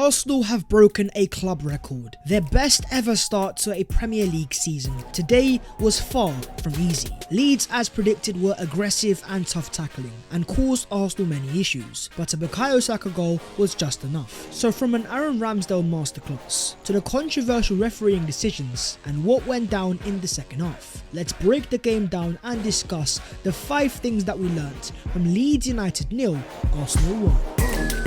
Arsenal have broken a club record, their best ever start to a Premier League season. Today was far from easy. Leeds, as predicted, were aggressive and tough tackling and caused Arsenal many issues, but a Bukayo Saka goal was just enough. So from an Aaron Ramsdale masterclass to the controversial refereeing decisions and what went down in the second half, let's break the game down and discuss the 5 things that we learnt from Leeds United 0, Arsenal 1.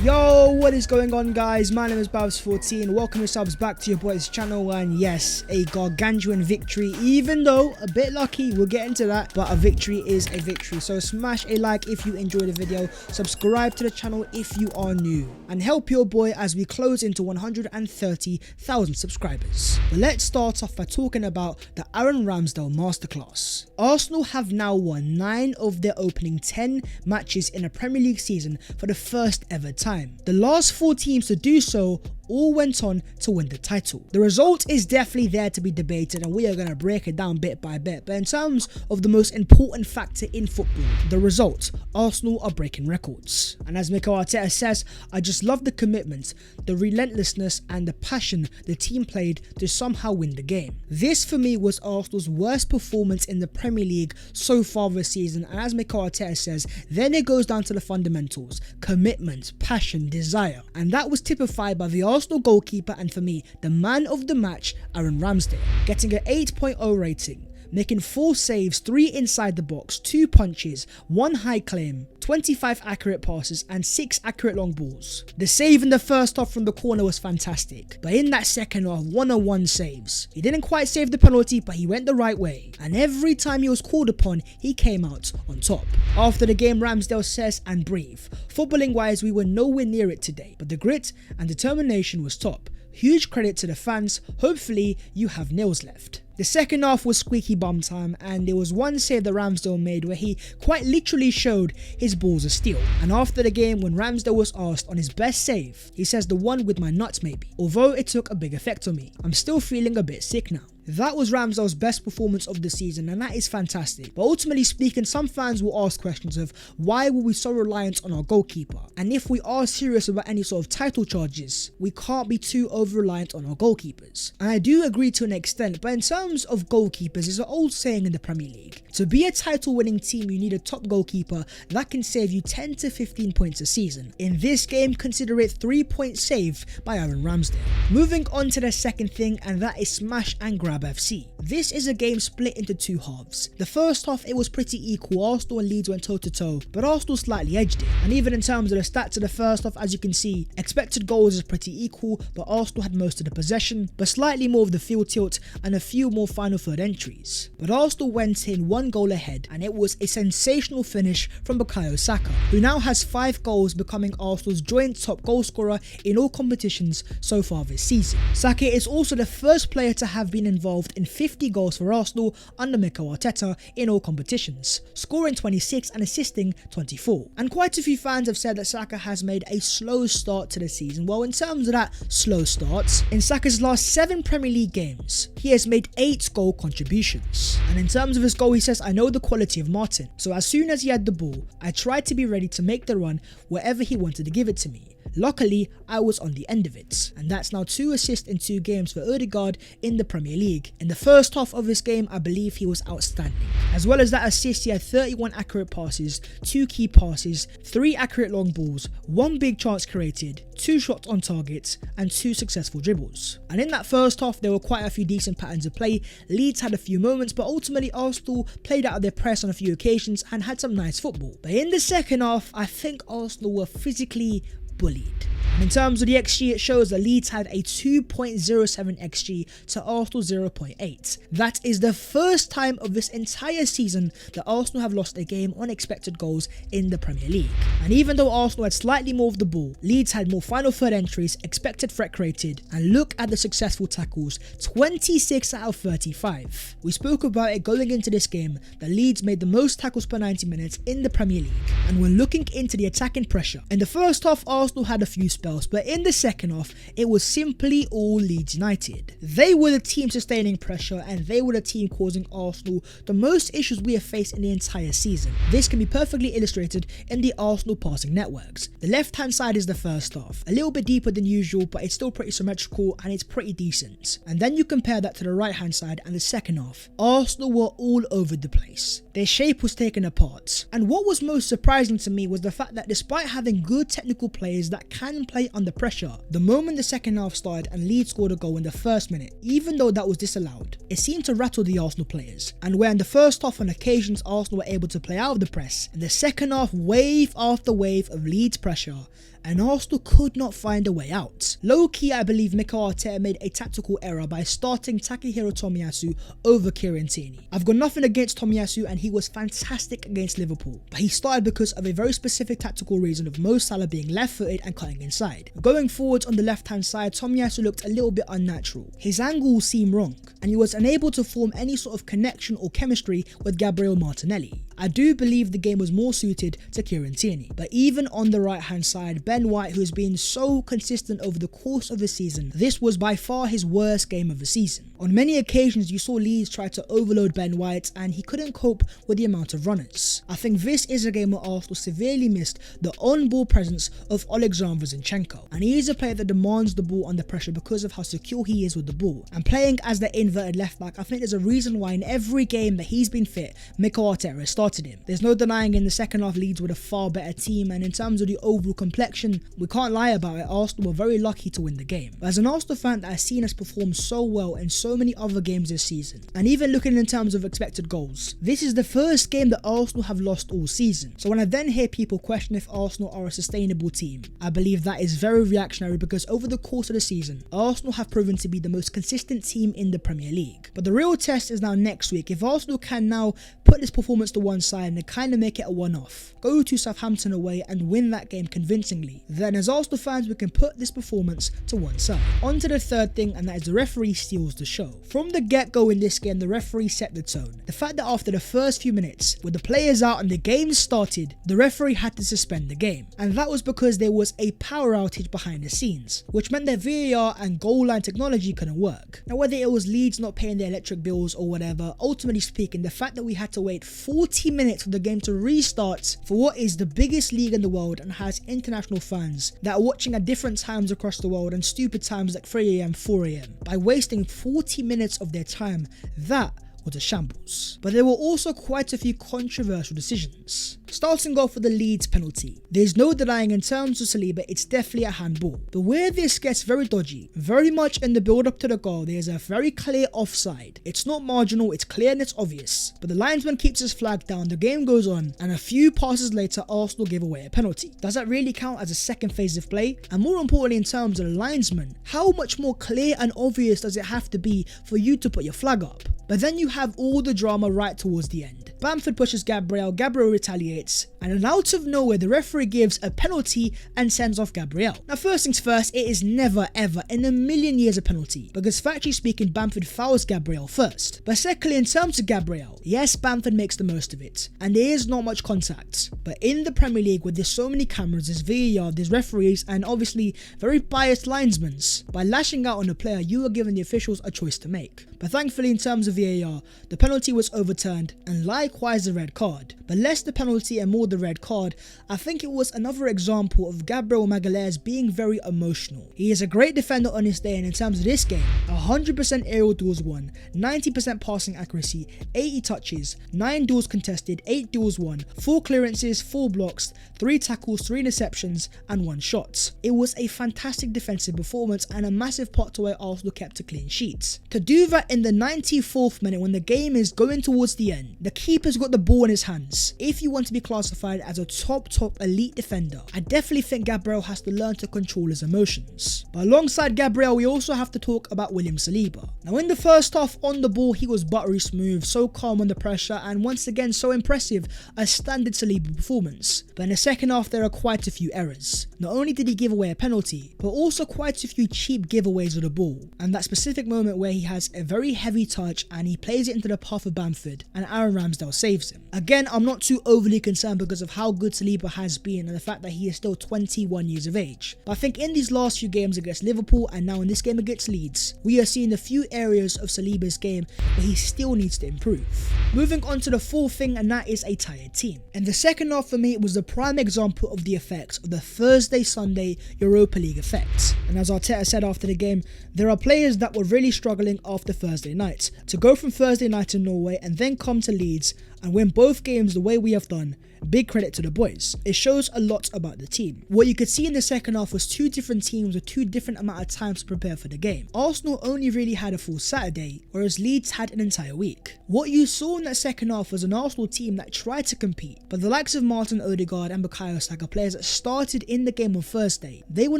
Yo, what is going on, guys? My name is Babs14. Welcome yourselves back to your boy's channel, and yes, a gargantuan victory, even though a bit lucky. We'll get into that, but a victory is a victory. So smash a like if you enjoyed the video, subscribe to the channel if you are new, and help your boy as we close into 130,000 subscribers. But let's start off by talking about the Aaron Ramsdale masterclass. Arsenal have now won 9 of their opening 10 matches in a Premier League season for the first ever time. The last 4 teams to do so all went on to win the title. The result is definitely there to be debated, and we are going to break it down bit by bit. But in terms of the most important factor in football, the result, Arsenal are breaking records. And as Mikel Arteta says, I just love the commitment, the relentlessness and the passion the team played to somehow win the game. This for me was Arsenal's worst performance in the Premier League so far this season, and as Mikel Arteta says, then it goes down to the fundamentals: commitment, passion, desire. And that was typified by the Arsenal goalkeeper, and for me, the man of the match, Aaron Ramsdale, getting an 8.0 rating, making 4 saves, 3 inside the box, 2 punches, 1 high claim, 25 accurate passes and 6 accurate long balls. The save in the first half from the corner was fantastic, but in that second half, 101 saves. He didn't quite save the penalty, but he went the right way, and every time he was called upon, he came out on top. After the game, Ramsdale says, and breathe, footballing wise we were nowhere near it today, but the grit and determination was top. Huge credit to the fans. Hopefully you have nails left. The second half was squeaky bum time, and there was one save that Ramsdale made where he quite literally showed his balls of steel. And after the game, when Ramsdale was asked on his best save, he says, the one with my nuts maybe, although it took a big effect on me. I'm still feeling a bit sick now. That was Ramsdale's best performance of the season, and that is fantastic. But ultimately speaking, some fans will ask questions of why were we so reliant on our goalkeeper? And if we are serious about any sort of title charges, we can't be too over-reliant on our goalkeepers. And I do agree to an extent, but in terms of goalkeepers, there's an old saying in the Premier League: to be a title-winning team, you need a top goalkeeper that can save you 10 to 15 points a season. In this game, consider it 3-point save by Aaron Ramsdale. Moving on to the second thing, and that is smash and grab FC. This is a game split into 2 halves. The first half, it was pretty equal. Arsenal and Leeds went toe to toe, but Arsenal slightly edged it. And even in terms of the stats of the first half, as you can see, expected goals is pretty equal, but Arsenal had most of the possession, but slightly more of the field tilt and a few more final third entries. But Arsenal went in 1 goal ahead, and it was a sensational finish from Bukayo Saka, who now has 5 goals, becoming Arsenal's joint top goal scorer in all competitions so far this season. Saka is also the first player to have been involved in 50 goals for Arsenal under Mikel Arteta in all competitions, scoring 26 and assisting 24. And quite a few fans have said that Saka has made a slow start to the season. Well, in terms of that slow start, in Saka's last 7 Premier League games, he has made 8 goal contributions. And in terms of his goal, he says, I know the quality of Martin, so as soon as he had the ball, I tried to be ready to make the run wherever he wanted to give it to me. Luckily, I was on the end of it, and that's now 2 assists in 2 games for Odegaard in the Premier League. In the first half of this game, I believe he was outstanding. As well as that assist, he had 31 accurate passes, 2 key passes, 3 accurate long balls, 1 big chance created, 2 shots on target, and 2 successful dribbles. And in that first half, there were quite a few decent patterns of play. Leeds had a few moments, but ultimately Arsenal played out of their press on a few occasions and had some nice football. But in the second half, I think Arsenal were physically bullied. And in terms of the XG, it shows that Leeds had a 2.07 XG to Arsenal 0.8. That is the first time of this entire season that Arsenal have lost a game on expected goals in the Premier League. And even though Arsenal had slightly more of the ball, Leeds had more final third entries, expected threat created, and look at the successful tackles, 26 out of 35. We spoke about it going into this game that Leeds made the most tackles per 90 minutes in the Premier League. And when looking into the attacking pressure, in the first half, Arsenal had a few spells, but in the second half, it was simply all Leeds United. They were the team sustaining pressure, and they were the team causing Arsenal the most issues we have faced in the entire season. This can be perfectly illustrated in the Arsenal passing networks. The left hand side is the first half, a little bit deeper than usual, but it's still pretty symmetrical and it's pretty decent. And then you compare that to the right hand side and the second half. Arsenal were all over the place. Their shape was taken apart. And what was most surprising to me was the fact that despite having good technical players that can play under pressure, the moment the second half started and Leeds scored a goal in the first minute, even though that was disallowed, it seemed to rattle the Arsenal players. And where in the first half on occasions Arsenal were able to play out of the press, in the second half wave after wave of Leeds pressure, and Arsenal could not find a way out. Low-key, I believe Mikel Arteta made a tactical error by starting Takehiro Tomiyasu over Kieran Tierney. I've got nothing against Tomiyasu and he was fantastic against Liverpool, but he started because of a very specific tactical reason of Mo Salah being left-footed and cutting inside. Going forwards on the left-hand side, Tomiyasu looked a little bit unnatural. His angles seemed wrong, and he was unable to form any sort of connection or chemistry with Gabriel Martinelli. I do believe the game was more suited to Kieran Tierney, but even on the right hand side, Ben White, who has been so consistent over the course of the season, this was by far his worst game of the season. On many occasions you saw Leeds try to overload Ben White and he couldn't cope with the amount of runners. I think this is a game where Arsenal severely missed the on-ball presence of Alexander Zinchenko, and he is a player that demands the ball under pressure because of how secure he is with the ball, and playing as the inverted left back, I think there's a reason why in every game that he's been fit, Mikel Arteta has started him. There's no denying in the second half Leeds were a far better team, and in terms of the overall complexion, we can't lie about it, Arsenal were very lucky to win the game. But as an Arsenal fan that has seen us perform so well in so many other games this season, and even looking in terms of expected goals, this is the first game that Arsenal have lost all season. So when I then hear people question if Arsenal are a sustainable team, I believe that is very reactionary, because over the course of the season, Arsenal have proven to be the most consistent team in the Premier League. But the real test is now next week. If Arsenal can now put this performance to one side and kind of make it a one-off, go to Southampton away and win that game convincingly, then as Arsenal fans we can put this performance to one side. On to the third thing, and that is the referee steals the show. From the get-go in this game, the referee set the tone. The fact that after the first few minutes, with the players out and the game started, the referee had to suspend the game, and that was because there was a power outage behind the scenes, which meant that VAR and goal line technology couldn't work. Now whether it was Leeds not paying their electric bills or whatever, ultimately speaking, the fact that we had to wait 40 minutes for the game to restart for what is the biggest league in the world and has international fans that are watching at different times across the world and stupid times like 3 AM, 4 AM, by wasting 40 minutes of their time, that was a shambles. But there were also quite a few controversial decisions. Starting off with the Leeds penalty. There's no denying in terms of Saliba, it's definitely a handball. But where this gets very dodgy, very much in the build up to the goal, there's a very clear offside. It's not marginal, it's clear and it's obvious. But the linesman keeps his flag down, the game goes on, and a few passes later Arsenal give away a penalty. Does that really count as a second phase of play? And more importantly, in terms of the linesman, how much more clear and obvious does it have to be for you to put your flag up? But then you have all the drama right towards the end. Bamford pushes Gabriel retaliates, and then out of nowhere the referee gives a penalty and sends off Gabriel. Now first things first, it is never ever in a million years a penalty, because factually speaking Bamford fouls Gabriel first. But secondly, in terms of Gabriel, yes, Bamford makes the most of it, and there is not much contact. But in the Premier League, where there's so many cameras, there's VAR, there's referees, and obviously very biased linesmen, by lashing out on a player you are giving the officials a choice to make. But thankfully in terms of VAR, the penalty was overturned, and likewise the red card. But less the penalty and more the red card, I think it was another example of Gabriel Magalhaes being very emotional. He is a great defender on his day, and in terms of this game, 100% aerial duels won, 90% passing accuracy, 80 touches, 9 duels contested, 8 duels won, 4 clearances, 4 blocks, 3 tackles, 3 interceptions and 1 shot. It was a fantastic defensive performance and a massive part to why Arsenal kept a clean sheet. To do that in the 94th minute when the game is going towards the end, the keeper's got the ball in his hands. If you want to be classified as a top elite defender, I definitely think Gabriel has to learn to control his emotions. But alongside Gabriel, we also have to talk about William Saliba. Now in the first half on the ball, he was buttery smooth, so calm under pressure, and once again so impressive, a standard Saliba performance. But in the second half there are quite a few errors. Not only did he give away a penalty, but also quite a few cheap giveaways of the ball, and that specific moment where he has a very heavy touch and he plays it into the path of Bamford and Aaron Ramsdale saves him. Again, I'm not too overly concerned because because of how good Saliba has been and the fact that he is still 21 years of age. But I think in these last few games against Liverpool and now in this game against Leeds, we are seeing a few areas of Saliba's game where he still needs to improve. Moving on to the fourth thing, and that is a tired team. And the second half for me was the prime example of the effects of the Thursday-Sunday Europa League effect. And as Arteta said after the game, there are players that were really struggling after Thursday night. To go from Thursday night in Norway and then come to Leeds and win both games the way we have done, big credit to the boys. It shows a lot about the team. What you could see in the second half was two different teams with two different amount of times to prepare for the game. Arsenal only really had a full Saturday, whereas Leeds had an entire week. What you saw in that second half was an Arsenal team that tried to compete, but the likes of Martin Odegaard and Bukayo Saka, players that started in the game on Thursday, they were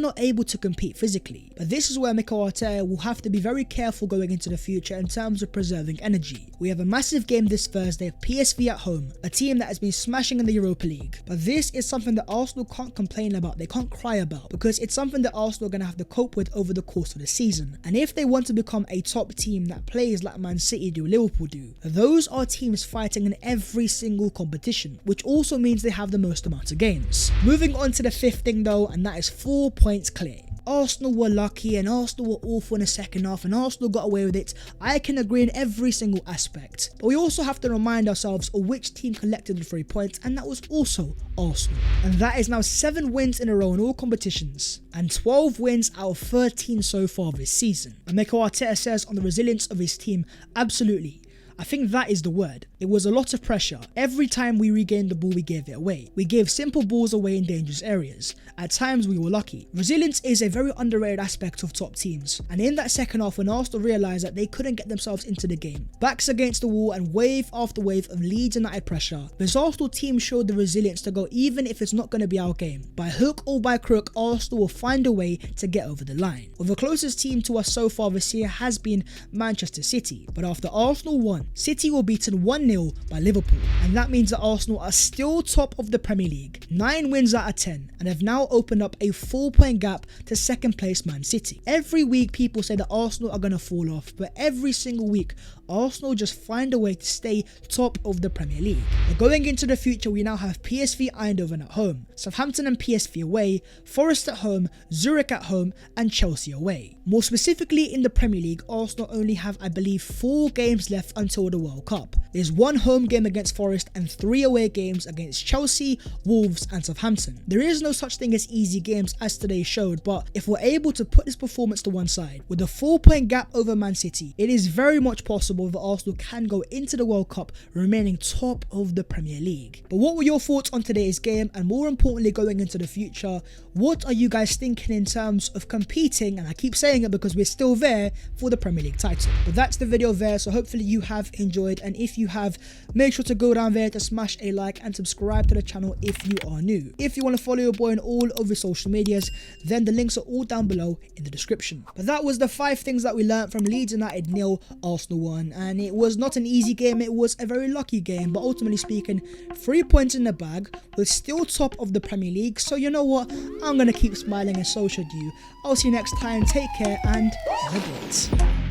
not able to compete physically. But this is where Mikel Arteta will have to be very careful going into the future in terms of preserving energy. We have a massive game this Thursday of PSV at home, a team that has been smashing in the Europa League. But this is something that Arsenal can't complain about, they can't cry about, because it's something that Arsenal are going to have to cope with over the course of the season. And if they want to become a top team that plays like Man City do, Liverpool do, those are teams fighting in every single competition, which also means they have the most amount of games. Moving on to the fifth thing though, and that is 4 points clear. Arsenal were lucky and Arsenal were awful in the second half and Arsenal got away with it. I can agree in every single aspect. But we also have to remind ourselves of which team collected the 3 points, and that was also Arsenal. And that is now 7 wins in a row in all competitions and 12 wins out of 13 so far this season. And Mikel Arteta says on the resilience of his team, absolutely. I think that is the word. It was a lot of pressure. Every time we regained the ball, we gave it away. We gave simple balls away in dangerous areas. At times, we were lucky. Resilience is a very underrated aspect of top teams. And in that second half, when Arsenal realised that they couldn't get themselves into the game, backs against the wall and wave after wave of Leeds United pressure, this Arsenal team showed the resilience to go even if it's not going to be our game. By hook or by crook, Arsenal will find a way to get over the line. Well, the closest team to us so far this year has been Manchester City. But after Arsenal won, City were beaten 1-0 by Liverpool, and that means that Arsenal are still top of the Premier League, 9 wins out of 10, and have now opened up a 4-point gap to second place Man City. Every week people say that Arsenal are going to fall off, but every single week Arsenal just find a way to stay top of the Premier League. But going into the future, we now have PSV Eindhoven at home, Southampton and PSV away, Forest at home, Zurich at home, and Chelsea away. More specifically in the Premier League, Arsenal only have, I believe, 4 games left until the World Cup. There's 1 home game against Forest and 3 away games against Chelsea, Wolves and Southampton. There is no such thing as easy games as today showed, but if we're able to put this performance to one side, with a 4-point gap over Man City, it is very much possible that Arsenal can go into the World Cup remaining top of the Premier League. But what were your thoughts on today's game, and more importantly going into the future, what are you guys thinking in terms of competing, and I keep saying it because we're still there, for the Premier League title? But that's the video there, so hopefully you have enjoyed, and if you have, make sure to go down there to smash a like and subscribe to the channel if you are new. If you want to follow your boy on all of his social medias, then the links are all down below in the description. But that was the 5 things that we learned from Leeds United 0, Arsenal 1, and it was not an easy game, it was a very lucky game, but ultimately speaking, 3 points in the bag, we're still top of the Premier League, so you know what, I'm gonna keep smiling and so should you. I'll see you next time, take care and have a great.